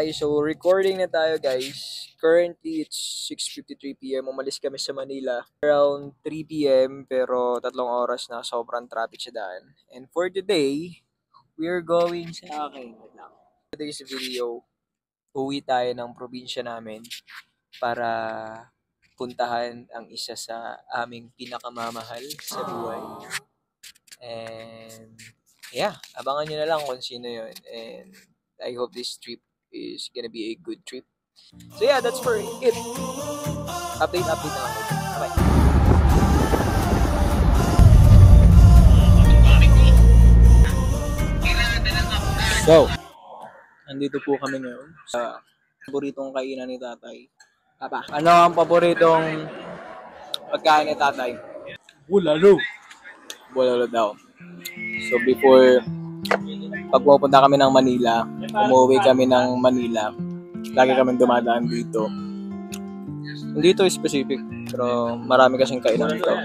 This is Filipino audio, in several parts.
Okay, so recording na tayo guys. Currently, it's 6:53 p.m. Umalis kami sa Manila around 3 p.m. Pero 3 oras na sobrang traffic sa daan. And for today, we're going sa akin. Today's video, uwi tayo ng probinsya namin para puntahan ang isa sa aming pinakamamahal sa buhay. And yeah, abangan nyo na lang kung sino yun. And I hope this trip is gonna be a good trip. So yeah, that's for it. Update na ako. Bye. So, andito po kami ngayon sa paboritong kainan ni tatay. Papa, ano ang paboritong pagkain ni tatay? Bulalo. Bulalo daw. So before pagpupunta kami ng Manila, umuwi kami ng Manila, lagi kami dumadaan dito. Hindi ito specific, pero marami kasing kainan ito.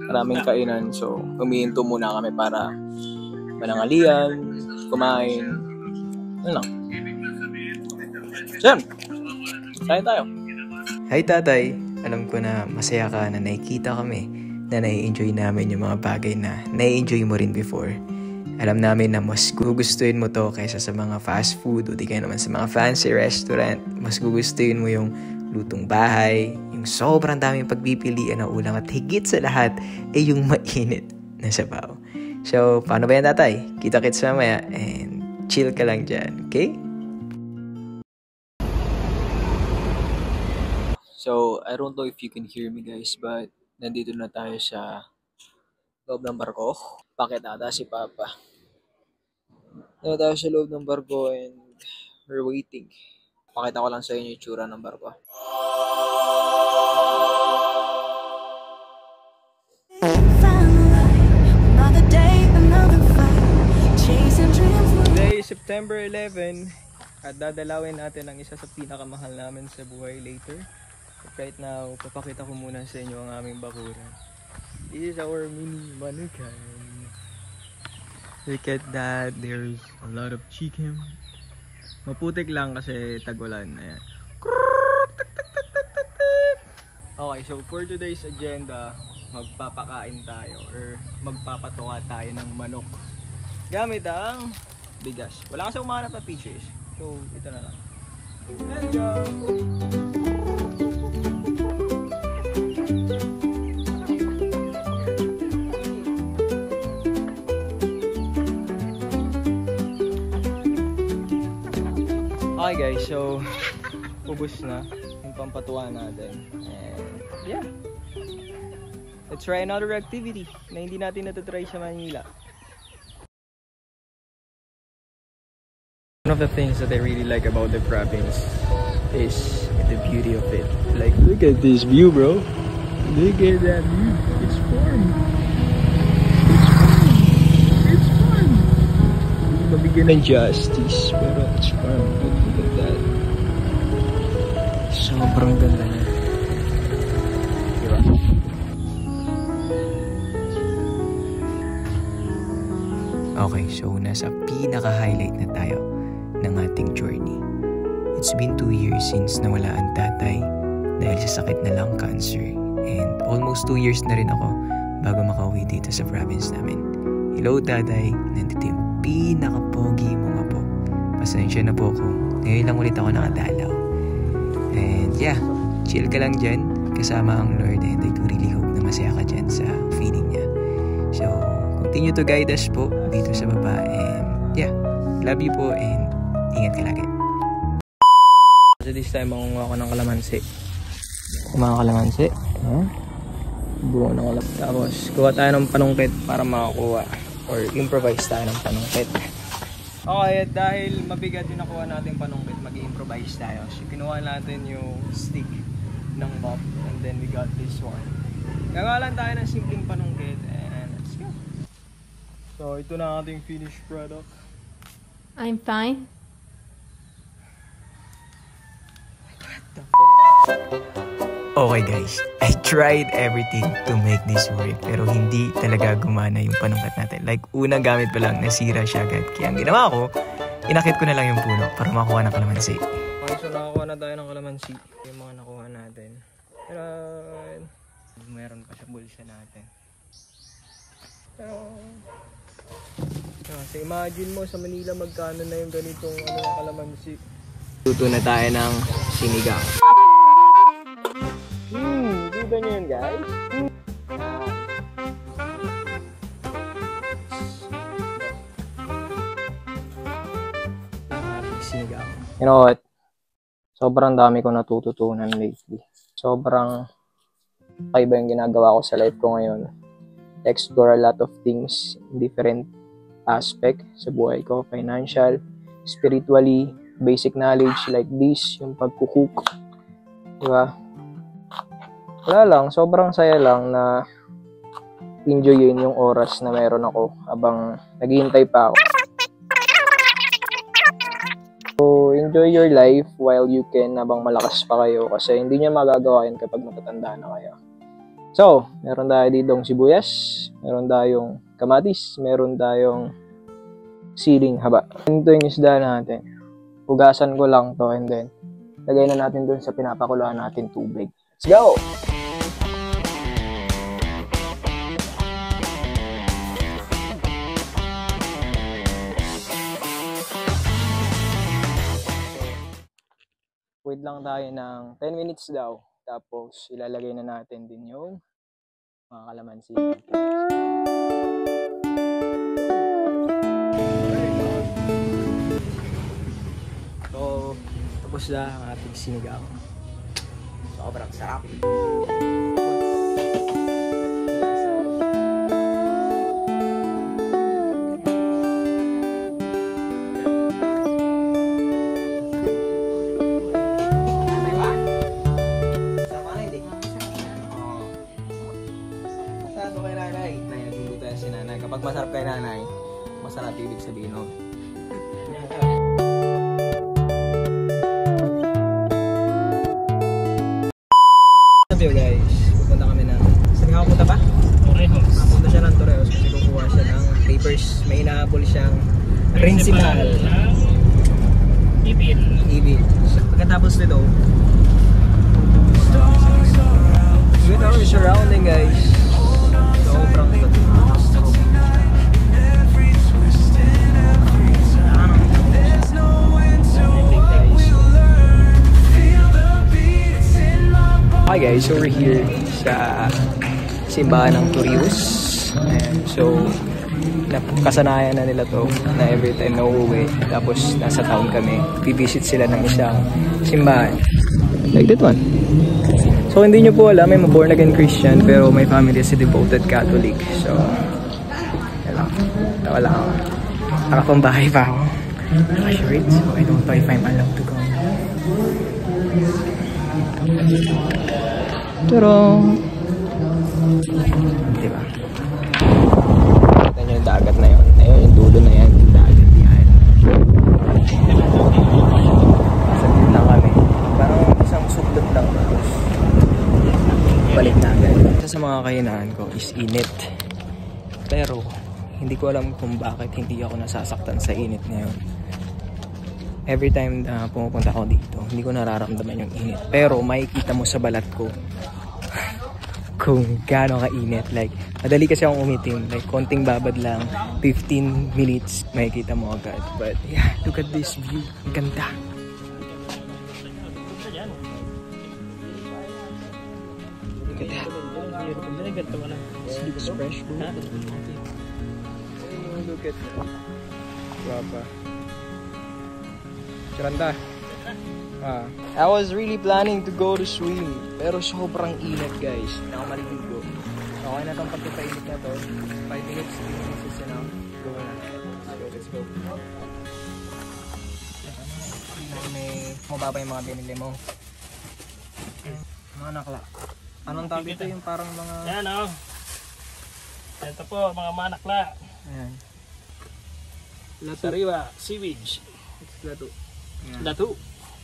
Maraming kainan, so humihinto muna kami para manangalian, kumain. Ano lang. So, kain tayo. Hi tatay, alam ko na masaya ka na nakikita kami na nai-enjoy namin yung mga bagay na nai-enjoy mo rin before. Alam namin na mas gugustuhin mo to kaysa sa mga fast food o di kaya naman sa mga fancy restaurant. Mas gugustuhin mo yung lutong bahay, yung sobrang daming pagpipilian na ulam at higit sa lahat ay yung mainit na sabaw. So, paano ba yan tatay? Kita-kits mamaya and chill ka lang dyan, okay? So, I don't know if you can hear me guys, but nandito na tayo sa loob ng barko. Bakit ata si Papa? Nandito tayo sa loob ng barko and we're waiting. Pakita ko lang sa inyo yung tsura ng barko. Today is September 11 at dadalawin natin ang isa sa pinakamahal namin sa buhay later. But right now, papakita ko muna sa inyo ang aming bakuran. This is our mini manukan. Look at that, there's a lot of chicken. Maputik lang kasi tag-ulan. Ayan. Okay, so for today's agenda, magpapakain tayo or magpapatuwa tayo ng manok gamit ang bigas. Wala kasi umahanap na pictures, so ito na lang. Let's go! Okay guys, so ubos na yung pampatuwa natin. And yeah, let's try another activity na hindi natin natatry sa Manila. One of the things that I really like about the province is the beauty of it. Like, look at this view, bro. Look at that view. It's fun. It's fun. Hindi mabigyan ng justice, pero it's fun. Look at that. Sobrang ganda niya. Diba? Okay, so nasa pinaka-highlight na tayo ng ating journey. It's been 2 years since nawala ang tatay dahil sa sakit na lung cancer. And almost 2 years na rin ako bago makauwi dito sa province namin. Hello tatay, nandito yung pinaka-pogi mong apo. Pasensya na po kung ngayon lang ulit ako nakadalaw. And yeah, chill ka lang dyan kasama ang Lord and I do really hope na masaya ka dyan sa feeling niya. So, continue to guide us po dito sa baba and yeah, love you po and ingat ka lagi. So this time makunguha ko ng kalamansi. Mga kalamansi. Buo ng kalamansi. Tapos kuha tayo ng panungkit para makakuha or improvise tayo ng panungkit. Okay, at dahil mabigat yung nakuha natin panungkit, mag-improvise tayo. So kinuha natin yung stick ng mop and then we got this one. Gagawa lang tayo ng simpleng panungkit and let's go. So ito na ating finished product. I'm fine. Okay guys, I tried everything to make this work pero hindi talaga gumana yung panungkat natin. Like unang gamit pa lang nasira siya agad. Kaya ang ginawa ko, inakit ko na lang yung puno para makuha ng kalamansi. Okay, so nakakuha na tayo ng kalamansi. Yung mga nakuha natin. Pero, meron pa sa bulsa natin. Kasi imagine mo sa Manila magkano na yung ganitong kalamansi. Luto na tayo ng sinigang. Diba nyo yun guys? Sinigang. You know what? Sobrang dami ko natututunan lately. Sobrang kakaiba yung ginagawa ko sa life ko ngayon. Explore a lot of things in different aspect sa buhay ko. Financial, spiritually, basic knowledge like this, yung pagkukook. Diba? Wala lang, sobrang saya lang na enjoyin yung oras na meron ako habang naghihintay pa ako. So, enjoy your life while you can habang malakas pa kayo kasi hindi niya magagawa yan kapag matatanda na kayo. So, meron tayo ditong sibuyas, meron tayong kamatis, meron tayong siling haba. Ito yung isda natin. Hugasan ko lang to and then lagay na natin dun sa pinapakuluan natin tubig. Let's go! Wait lang tayo ng 10 minutes daw. Tapos ilalagay na natin din yung mga kalamansi natin. So, tapos na ang ating sinigang. Sobrang sarap. Kapag masarap kay nanay, masarap ibig sabihin nun. Sabi guys, pupunta kami na. Saan nga pupunta pa? Torreos. Pupunta siya ng Torreos kasi kukuha siya ng papers. May inahabol siyang principal. Ibil. Pagkatapos nito, with our surrounding guys, sobrang sarap. Hi guys, so we're here sa simbahan ng Torreos. So, kasanayan na nila to na every time na uuwi. Tapos nasa town kami, visit sila ng isang simbahan. Like that one. So, hindi nyo po alam, I'm a born again Christian pero my family is a devoted Catholic. So, wala ako. Nakapambahay pa ako. Nakashirt, so I don't know if I'm allowed to go. Pero, diba? Kita nyo yung dagat na yun. Ayun, yung dulo na yan. Yung dagat yan. Saglit lang kami. Parang isang suklot lang. Tapos, balik na agad. Isa sa mga kahinaan ko is init. Pero, hindi ko alam kung bakit hindi ako nasasaktan sa init na yun. Every time na pumupunta ako dito, hindi ko nararamdaman yung init. Pero makikita mo sa balat ko kung gaano ka-init. Like, madali kasi akong umitim. Like, konting babad lang, 15 minutes, makikita mo agad. But yeah, look at this view. Ang ganda. Look at that. This looks fresh, bro. Look at that. Guapa. Charanda. I was really planning to go to swim, pero sobrang init guys. Hindi ako maliligo. Okay na itong pagpapainit na to. 5 minutes, 3 minutes is enough. Go na. Let's go. May mababa yung mga binili mo. Mga nakla. Anong tawag ito? Yung parang mga... Yan o. Ito po, mga manakla. Ayan. Sariwa, sewage. Lato. Lato.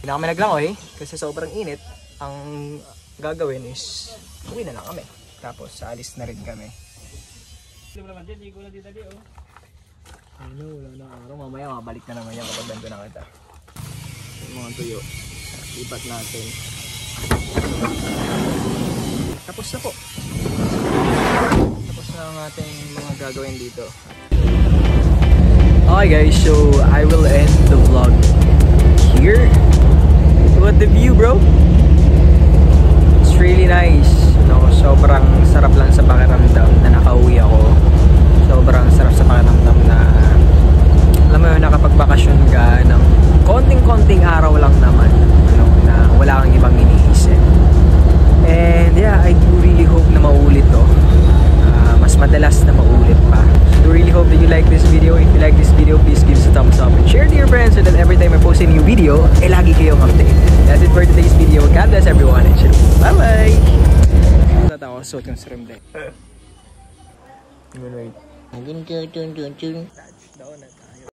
Hindi na kami naglangoy kasi sobrang init. Ang gagawin is uwi na lang kami. Tapos alis na rin kami. Ano, wala na araw. Mamaya mabalik na naman yan kapag bento na kita. Yung mga tuyo. Lipat natin. Tapos na po. Tapos na ang ating mga gagawin dito. Okay guys, so I will end the vlog here. Look at the view, bro. It's really nice. No, sobrang sarap lang sa pakiramdam na nakauwi ako. Sobrang sarap sa pakiramdam na alam mo yun, nakapagbakasyon ka ng konting-konting araw lang naman, ano, na wala kang ibang iniisip. And yeah, I do really hope na maulit to. Mas madalas na maulit pa. So I really hope that you like this video. If you like this video, please give us a thumbs up and share to your friends so that every time I post a new video, lagi kayong updated. That's it for today's video. God bless everyone and chill. Bye-bye! Tatawa, suot yung stream deck. Wait. I'm gonna turn. Touch the